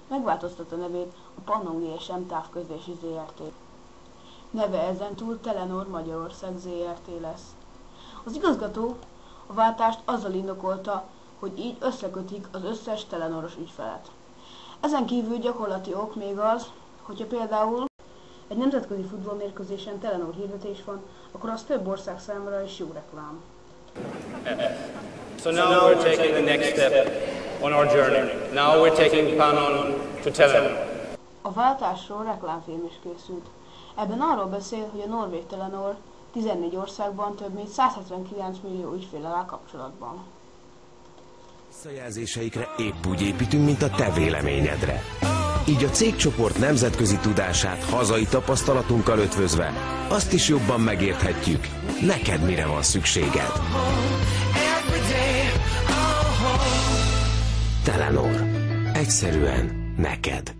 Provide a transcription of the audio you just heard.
megváltoztatta nevét a Pannon GSM Távközlési Zrt. Neve ezentúl Telenor Magyarország Zrt. Lesz. Az igazgató a váltást azzal indokolta, hogy így összekötik az összes telenoros ügyfelet. Ezen kívül gyakorlati ok még az, hogyha például egy nemzetközi futballmérkőzésen Telenor hirdetés van, akkor az több ország számára is jó reklám. So now we're taking the next step on our journey. Now we're taking Pannon to Telenor. A váltásról reklámfilm is készült. Ebben arról beszél, hogy a norvég Telenor 14 országban több mint 179 millió ügyféllel áll kapcsolatban. Visszajelzéseikre épp úgy építünk, mint a te véleményedre. Így a cégcsoport nemzetközi tudását hazai tapasztalatunkkal ötvözve azt is jobban megérthetjük, neked mire van szükséged. Telenor. Egyszerűen neked.